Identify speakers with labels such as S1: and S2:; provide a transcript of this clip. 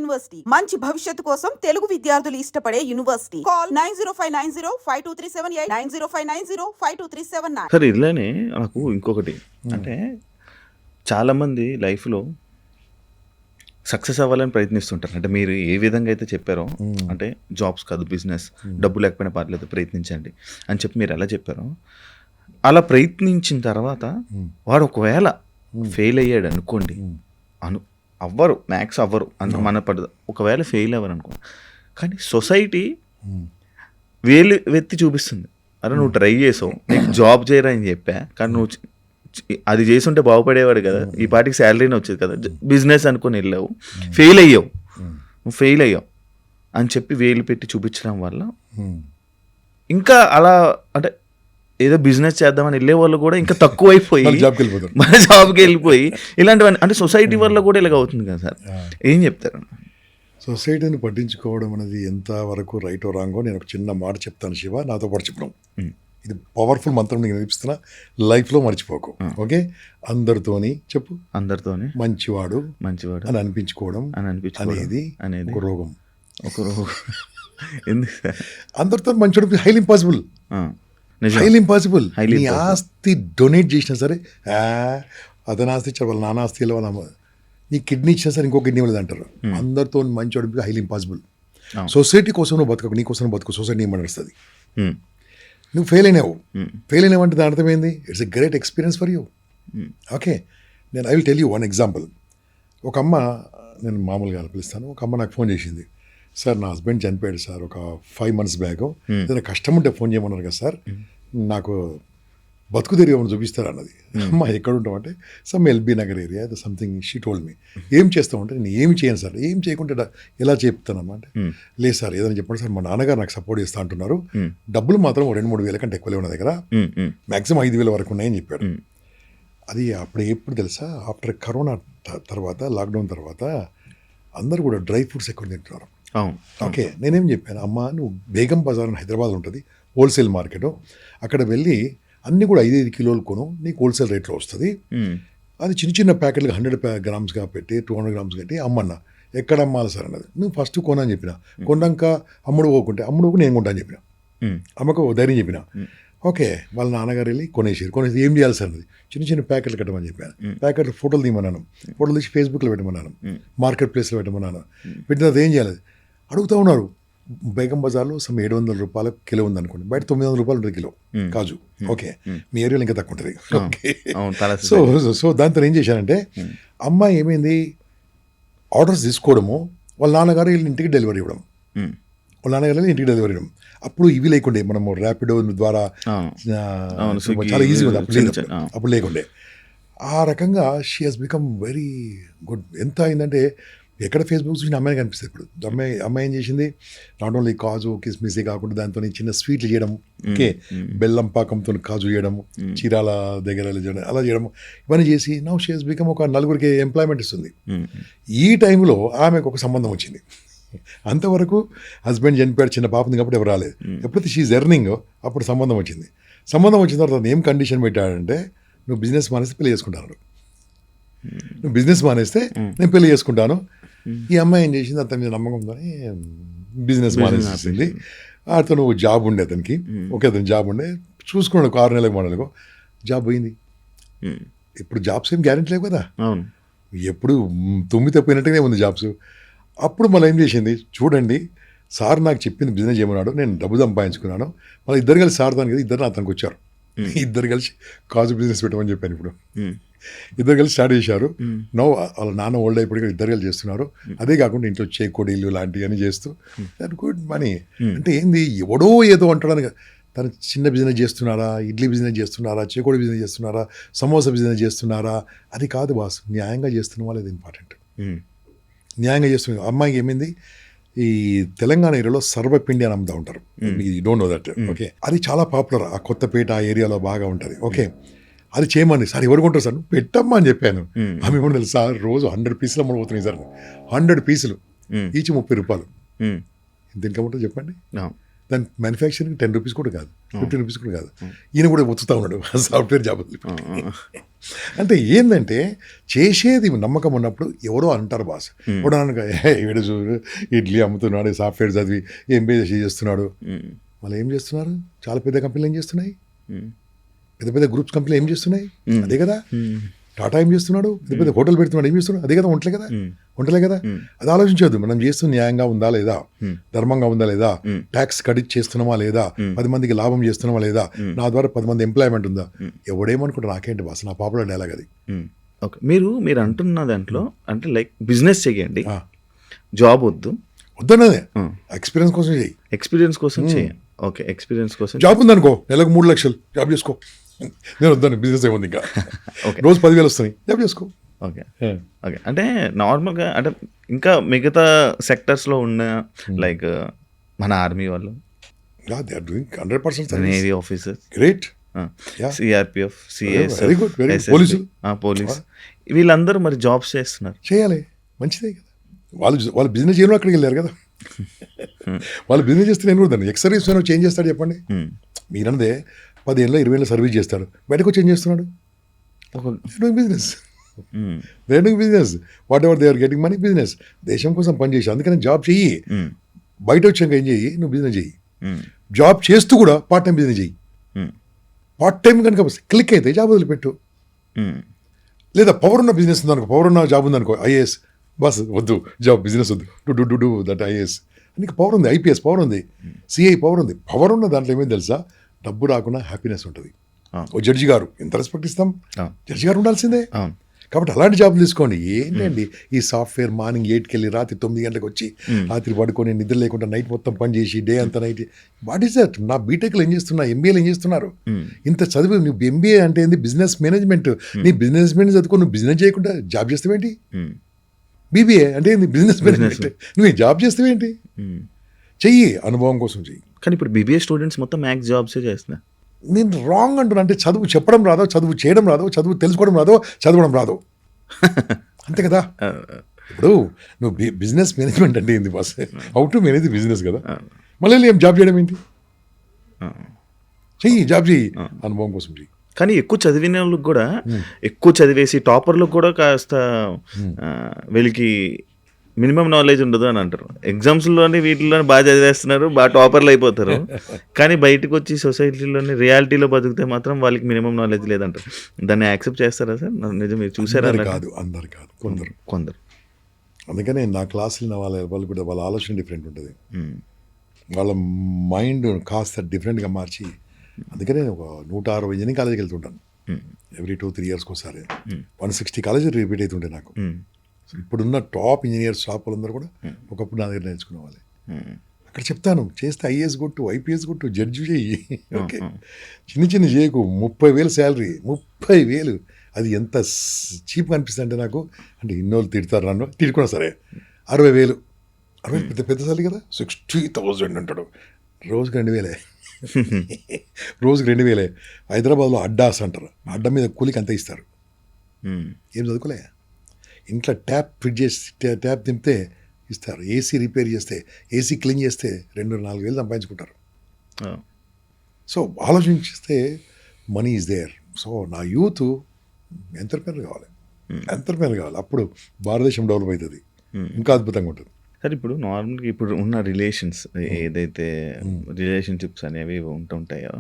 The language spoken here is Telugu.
S1: యూనివర్సిటీ మంచి భవిష్యత్తు కోసం తెలుగు విద్యార్థులు ఇష్టపడే యూనివర్సిటీ. కాల్ 9059052378 9059052379.
S2: సరే ఇలానే నాకు ఇంకొకటి అంటే చాలామంది లైఫ్లో సక్సెస్ అవ్వాలని ప్రయత్నిస్తుంటారు. అంటే మీరు ఏ విధంగా అయితే చెప్పారో అంటే జాబ్స్ కాదు బిజినెస్, డబ్బు లేకపోయినా పర్లేదు ప్రయత్నించండి అని చెప్పి మీరు ఎలా చెప్పారో అలా ప్రయత్నించిన తర్వాత వాడు ఒకవేళ ఫెయిల్ అయ్యాడు అనుకోండి, అవ్వరు మ్యాథ్స్ అవ్వరు అంత మన పడదు, ఒకవేళ ఫెయిల్ అవ్వరు అనుకో, కానీ సొసైటీ వేలు వెత్తి చూపిస్తుంది, అరే నువ్వు ట్రై చేసావు, నీకు జాబ్ చేయరా అని చెప్పా, కానీ నువ్వు అది చేసుంటే బాగుపడేవాడు కదా, ఈ పాటికి శాలరీనే వచ్చేది కదా, బిజినెస్ అనుకుని వెళ్ళావు, ఫెయిల్ అయ్యావు, నువ్వు ఫెయిల్ అయ్యావు అని చెప్పి వేలు పెట్టి చూపించడం వల్ల ఇంకా అలా అంటే ఏదో బిజినెస్ చేద్దామని వెళ్ళే వాళ్ళు కూడా ఇంకా తక్కువైపోయి మన జాబ్కి వెళ్ళిపోయి ఇలాంటివన్నీ అంటే సొసైటీ వల్ల కూడా ఇలాగ అవుతుంది కదా సార్, ఏం చెప్తారు?
S3: సొసైటీని పట్టించుకోవడం అనేది ఎంతవరకు రైట్ రాంగో నేను ఒక చిన్న మాట చెప్తాను శివ, నాతో పాటు చెప్పడం. ఇది పవర్ఫుల్ మంత్రం నీకు నేర్పిస్తున్నా, లైఫ్లో మర్చిపోకు. ఓకే, అందరితోని చెప్పు, అందరితోని మంచివాడు అని అనిపించుకోవడం అనేది ఒక రోగం.
S2: ఎందుకు సార్?
S3: అందరితో మంచివాడు హైలీ ఇంపాసిబుల్, హైలీ ఇంపాసిబుల్. నీ ఆస్తి డొనేట్ చేసినా సరే అతని ఆస్తి ఇచ్చారు, వాళ్ళ నాన్న ఆస్తి వాళ్ళ నీ కిడ్నీ ఇచ్చినా సరే ఇంకో కిడ్నీ వాళ్ళది అంటారు. అందరితో మంచివాడు హైలీ ఇంపాసిబుల్. సొసైటీ కోసం నువ్వు బతకకు, నీ కోసం బతుకు, సొసైటీ ఏమని నడుస్తుంది. నువ్వు ఫెయిల్ అయినావు అంటే దాని అర్థమైంది, it's a great experience for you. Okay, నేను I will tell you one example. ఒక అమ్మ, నేను మామూలుగా పిలుస్తాను, ఒక అమ్మ నాకు ఫోన్ చేసింది, సార్ నా హస్బెండ్ చనిపోయాడు సార్ ఒక 5 months బ్యాక్, ఏదైనా కష్టం ఉంటే ఫోన్ చేయమన్నారు కదా సార్, నాకు బతుకు తెరిగి ఏమన్నా చూపిస్తారు అన్నది. అమ్మ ఎక్కడ ఉంటాం అంటే some LB Nagar area something. She told me, ఏం చేస్తామంటే నేను ఏమి చేయను సార్, ఏం చేయకుంటే ఎలా చెప్తానమ్మా అంటే, లేదు సార్ ఏదైనా చెప్పండి సార్, మా నాన్నగారు నాకు సపోర్ట్ చేస్తా అంటున్నారు, డబ్బులు మాత్రం 2-3 వేల కంటే ఎక్కువలే ఉన్న దగ్గర, మ్యాక్సిమం 5,000 వరకు ఉన్నాయని చెప్పాడు. అది అప్పుడు ఎప్పుడు తెలుసా, ఆఫ్టర్ కరోనా తర్వాత, లాక్డౌన్ తర్వాత అందరూ కూడా డ్రై ఫ్రూట్స్ ఎక్కువ తింటున్నారు. ఓకే, నేనేం చెప్పాను, అమ్మ నువ్వు బేగం బజార్ అని హైదరాబాద్ ఉంటుంది హోల్సేల్ మార్కెట్, అక్కడ వెళ్ళి అన్నీ కూడా 5 కిలోలు కొను, నీకు హోల్సేల్ రేట్లో వస్తుంది. అది చిన్న చిన్న ప్యాకెట్లుగా 100 గ్రామ్స్గా పెట్టి 200 గ్రామ్స్ పెట్టి అమ్మన్నా. ఎక్కడ అమ్మాలి సార్ అన్నది. నువ్వు ఫస్ట్ కొనని చెప్పిన, కొన్నాక అమ్ముడు పోకుంటే నేను కొంటా అని చెప్పిన, అమ్మకు ధైర్యం చెప్పిన. ఓకే, వాళ్ళ నాన్నగారు వెళ్ళి కొనేసి ఏం చేయాలి సార్ అన్నది. చిన్న చిన్న ప్యాకెట్లు కట్టమని చెప్పాను, ప్యాకెట్లు ఫోటోలు తీయమన్నాను, ఫోటోలు తీసి ఫేస్బుక్లో పెట్టమన్నాను, మార్కెట్ ప్లేస్లో పెట్టమన్నాను. పెట్టిన తర్వాత ఏం చేయాలి అడుగుతూ ఉన్నారు. బేగం బజార్లో సమ్ 700 రూపాయల కిలో ఉంది అనుకోండి, బయట 900 రూపాయలు ఉంటుంది కిలో కాజు. ఓకే, మీ ఏరియాలో ఇంకా తక్కువ ఉంటుంది. ఓకే, సో దాంతో ఏం చేశానంటే, అమ్మాయి ఏమైంది ఆర్డర్స్ తీసుకోవడము, వాళ్ళ నాన్నగారు వీళ్ళ ఇంటికి డెలివరీ ఇవ్వడం, వాళ్ళ నాన్నగారు ఇంటికి డెలివరీ ఇవ్వడం. అప్పుడు ఇవి లేకుండే, మనము ర్యాపిడో ద్వారా చాలా ఈజీగా ఉంది, అప్పుడు లేకుండే. ఆ రకంగా she has become very good. ఎంత అయిందంటే ఎక్కడ ఫేస్బుక్ చూసిన అమ్మాయి కనిపిస్తుంది. ఇప్పుడు అమ్మాయి ఏం చేసింది, నాట్ ఓన్లీ కాజు కిస్మిసే కాకుండా దాంతో చిన్న స్వీట్లు చేయడం, ఓకే, బెల్లం పాకంతో కాజు చేయడం, చీరాల దగ్గర చేయడం, అలా చేయడం, ఇవన్నీ చేసి నౌ షీ హెస్ బికమ్ ఒక 4 ఎంప్లాయ్మెంట్ ఇస్తుంది. ఈ టైంలో ఆమెకు ఒక సంబంధం వచ్చింది. అంతవరకు హస్బెండ్ చనిపోయాడు, చిన్న పాపఉంది కాబట్టి ఎవరు రాలేదు. ఎప్పుడైతే షీఈ్ ఎర్నింగ్ అప్పుడు సంబంధం వచ్చింది. సంబంధం వచ్చిన తర్వాత ఏం కండిషన్ పెట్టాడంటే, నువ్వు బిజినెస్ మానేస్తే పెళ్లి చేసుకుంటాను, నువ్వు బిజినెస్ మానేస్తే నేను పెళ్లి చేసుకుంటాను. ఈ అమ్మాయి ఏం చేసింది, అతని మీద నమ్మకంతోనే బిజినెస్ మానేసింది. అతను జాబ్ ఉండే అతనికి, ఓకే అతను జాబ్ ఉండే, చూసుకున్నాడు 6 నెలలకు 3 నెలలకు జాబ్ పోయింది. ఇప్పుడు జాబ్స్ ఏం గ్యారెంటీ లేవు కదా, ఎప్పుడు తుమ్మితే పోయినట్టుగానే ఉంది జాబ్స్. అప్పుడు మళ్ళీ ఏం చేసింది, చూడండి సార్ నాకు చెప్పింది బిజినెస్ చేయమన్నాడు, నేను డబ్బు సంపాదించుకున్నాను, మళ్ళీ ఇద్దరు కలిసి సార్ దానికి కదా, ఇద్దరు అతనికి వచ్చారు, ఇద్దరు కలిసి కాజు బిజినెస్ పెట్టమని చెప్పాను. ఇప్పుడు ఇద్దరు కలిసి స్టార్ట్ చేశారు. నో వాళ్ళ నాన్న ఓల్డ్ అయిపోయి ఇద్దరు కలిసి చేస్తున్నారు. అదే కాకుండా ఇంట్లో చేకోడీలు లాంటివన్నీ చేస్తూ దట్ గుడ్ మనీ. అంటే ఏంది, ఎవడో ఏదో అంటాడని, తను చిన్న బిజినెస్ చేస్తున్నారా, ఇడ్లీ బిజినెస్ చేస్తున్నారా, చేకోడి బిజినెస్ చేస్తున్నారా, సమోసా బిజినెస్ చేస్తున్నారా, అది కాదు బాస్, న్యాయంగా చేస్తున్న వాళ్ళు అది ఇంపార్టెంట్. న్యాయంగా చేస్తున్నారు. అమ్మాయికి ఏమైంది, ఈ తెలంగాణ ఏరియాలో సర్వపిండి అని అమ్ముతూ ఉంటారు, you don't know that. Okay, అది చాలా పాపులర్, ఆ కొత్తపేట ఆ ఏరియాలో బాగా ఉంటుంది. ఓకే, అది చేయమని, సార్ ఎవరు కొంటారు సార్, పెట్టమ్మా అని చెప్పాను. ఆమె కూడా తెలుసు సార్, రోజు 100 పీసులు అమ్మడిపోతున్నాయి సార్, 100 పీసులు ఈచ్ 30 రూపాయలు. దీనికి అమ్ముంటుంది చెప్పండి, దాని మ్యానుఫ్యాక్చరింగ్ 10 రూపీస్ కూడా కాదు, 15 రూపీస్ కూడా కాదు. ఈయన కూడా వచ్చుతా ఉన్నాడు సాఫ్ట్వేర్ జాబ్. అంటే ఏంటంటే చేసేది నమ్మకం ఉన్నప్పుడు ఎవరో అంటారు బాస్, ఎవడో అనగా వీడు చూడు ఇడ్లీ అమ్ముతున్నాడు, సాఫ్ట్వేర్ చదివి ఎంబీఏ చేస్తున్నాడు. మళ్ళీ ఏం చేస్తున్నారు? చాలా పెద్ద కంపెనీలు ఏం చేస్తున్నాయి? పెద్ద పెద్ద గ్రూప్స్ కంపెనీలు ఏం చేస్తున్నాయి? అదే కదా. టాటా ఏం చేస్తున్నాడు? పెద్ద పెద్ద హోటల్ పెడుతున్నాడు, ఏం చేస్తున్నాడు? అదే కదా. వంటలే కదా. అది ఆలోచించవద్దు. మనం చేస్తున్న న్యాయంగా ఉందా లేదా, ధర్మంగా ఉందా లేదా, ట్యాక్స్ కడిట్ చేస్తున్నామా లేదా, 10 మందికి లాభం చేస్తున్నామా లేదా, నా ద్వారా 10 మంది ఎంప్లాయ్మెంట్ ఉందా. ఎవడేమనుకుంటా నాకేంటి బాస్, నా పాపులర్ డైలాగ్ అది.
S2: ఓకే, మీరు అంటున్న దాంట్లో అంటే లైక్ బిజినెస్ చేయండి, జాబ్ వద్దన్నదే,
S3: ఎక్స్పీరియన్స్ కోసం చేయి.
S2: ఎక్స్పీరియన్స్ కోసం చేయండి. ఓకే, ఎక్స్పీరియన్స్ కోసం.
S3: జాబ్ ఉందనుకో, నెలకు 3 లక్షలు జాబ్ చేసుకో. నేను వద్దాను, బిజినెస్ ఏముంది ఇంకా. రోజు 10,000 వస్తున్నాయి, జాబ్ చేసుకో.
S2: ఓకే ఓకే, అంటే నార్మల్గా అంటే ఇంకా మిగతా సెక్టర్స్లో ఉన్న లైక్ మన ఆర్మీ వాళ్ళు,
S3: they are doing 100%
S2: navy officers,
S3: great,
S2: CRPF, CS,
S3: very good, very good. పోలీసులు,
S2: పోలీస్, వీళ్ళందరూ మరి జాబ్స్ చేస్తున్నారు.
S3: చేయాలి, మంచిదే కదా. వాళ్ళు బిజినెస్ చేయడం అక్కడికి వెళ్ళారు కదా. వాళ్ళు బిజినెస్ చేస్తే నేను కూడా ఎక్స్ సర్వీస్ చేంజ్ చేస్తాడు చెప్పండి. మీరన్నదే 10 ఏళ్ళలో 20 ఏళ్ళలో సర్వీస్ చేస్తాడు, బయటకు వచ్చి ఏం చేస్తున్నాడు? Business, business, whatever they are getting money, business. దేశం కోసం పనిచేసి, అందుకని జాబ్ చెయ్యి. బయట వచ్చాక ఏం చెయ్యి, నువ్వు బిజినెస్ చెయ్యి. జాబ్ చేస్తూ కూడా పార్ట్ టైం బిజినెస్ చెయ్యి. పార్ట్ టైం కనుక క్లిక్ అయితే జాబ్ వదిలిపెట్టు. లేదా పవర్ ఉన్న బిజినెస్ ఉందనుకో, పవర్ ఉన్న జాబ్ ఉందనుకో, ఐఏఎస్ బస్ వద్దు, జాబ్ బిజినెస్ వద్దు, డూ దట్ ఐఏఎస్. నీకు పవర్ ఉంది, ఐపీఎస్ పవర్ ఉంది, సిఐ పవర్ ఉంది. పవర్ ఉన్న దాంట్లో ఏమైంది తెలుసా, డబ్బు రాకుండా హ్యాపీనెస్ ఉంటుంది. ఓ జడ్జి గారు ఎంత రెస్పెక్ట్ ఇస్తాం, జడ్జి గారు ఉండాల్సిందే. కాబట్టి అలాంటి జాబ్ తీసుకోండి. ఏంటండి ఈ సాఫ్ట్వేర్ మార్నింగ్ 8కి వెళ్ళి రాత్రి 9 గంటలకు వచ్చి రాత్రి పడుకొని నిద్ర లేకుండా నైట్ మొత్తం పని చేసి డే అంతా నైట్. What is that? నా బీటెక్లో ఏం చేస్తున్నా, ఎంబీఏలు ఏం చేస్తున్నారు? ఇంత చదువు, నువ్వు ఎంబీఏ అంటే ఏంది? Business management. నీ బిజినెస్ మేనేజ్ చదువుకో, నువ్వు బిజినెస్ చేయకుండా జాబ్ చేస్తావేంటి? బీబీఏ అంటే ఏంది? Business management. నువ్వు జాబ్ చేస్తావేంటి? చెయ్యి, అనుభవం కోసం చెయ్యి.
S2: కానీ ఇప్పుడు బీబీఏ స్టూడెంట్స్ మొత్తం మ్యాక్స్ జాబ్సే చేస్తున్నారు.
S3: నేను రాంగ్ అంటున్నా. అంటే చదువు చెప్పడం రాదో, చదువు చేయడం రాదో, చదువు తెలుసుకోవడం రాదో, చదవడం రాదో, అంతే కదా. ఇప్పుడు నువ్వు బిజినెస్ మేనేజ్మెంట్ అంటే ఏంది boss? How to manage business కదా. మళ్ళీ ఏం జాబ్ చేయడం ఏంటి? చెయ్యి, జాబ్ చెయ్యి, అనుభవం కోసం చెయ్యి.
S2: కానీ ఎక్కువ చదివిన వాళ్ళకి కూడా, ఎక్కువ చదివేసి టాపర్లకు కూడా కాస్త వీళ్ళకి మినిమం నాలెడ్జ్ ఉండదు అని అంటారు. ఎగ్జామ్స్లోని వీటిలోనే బాగా చదివేస్తున్నారు, బాగా టాపర్లు అయిపోతారు. కానీ బయటకు వచ్చి సొసైటీలోని రియాలిటీలో బతికితే మాత్రం వాళ్ళకి మినిమం నాలెడ్జ్ లేదంటారు. దాన్ని యాక్సెప్ట్ చేస్తారా సార్? నిజం, మీరు చూసారా?
S3: కాదు, అందరు కాదు, కొందరు. అందుకనే నా క్లాసులు వాళ్ళు కూడా వాళ్ళ ఆలోచన డిఫరెంట్ ఉంటుంది. వాళ్ళ మైండ్ కాస్త డిఫరెంట్గా మార్చి, అందుకనే ఒక 160 ఇంజనీరింగ్ కాలేజీకి వెళ్తుంటాను ఎవ్రీ 2-3 ఇయర్స్కి ఒకసారి. 160 కాలేజీలు రిపీట్ అవుతుండే నాకు. ఇప్పుడున్న టాప్ ఇంజనీర్స్ షాపులందరూ కూడా ఒకప్పుడు నా దగ్గర నేర్చుకునే వాళ్ళే. అక్కడ చెప్తాను, చేస్తే ఐఏఎస్ కొట్టు, ఐపీఎస్ కొట్టు, జడ్జి చెయ్యి. ఓకే, చిన్న చేయకు. 30,000 శాలరీ, 30,000. అది ఎంత చీప్గా అనిపిస్తుంది అంటే నాకు. అంటే ఇన్నోళ్ళు తిడతారు నన్ను, తిట్టుకున్నా సరే. 60,000 పెద్ద శాలరీ కదా. 60,000 అంటాడు. రోజుకి 2,000. రోజుకి 2,000. హైదరాబాద్లో అడ్డాస్ అంటారు, అడ్డా మీద కూలికి అంత ఇస్తారు. ఏం చదువుకోలే. ఇంట్లో ట్యాప్ ఫిట్ చేసి ట్యాప్ తింపితే ఇస్తారు. ఏసీ రిపేర్ చేస్తే, ఏసీ క్లీన్ చేస్తే 2-4 వేలు సంపాదించుకుంటారు. సో ఆలోచించిస్తే మనీ ఈజ్ దేర్. సో నా యూత్ ఎంటర్‌ప్రెన్యూర్ కావాలి. అప్పుడు భారతదేశం డెవలప్ అవుతుంది, ఇంకా అద్భుతంగా ఉంటుంది.
S2: సార్, ఇప్పుడు నార్మల్గా ఇప్పుడు ఉన్న రిలేషన్స్ ఏదైతే రిలేషన్షిప్స్ అనేవి ఉంటుంటాయో,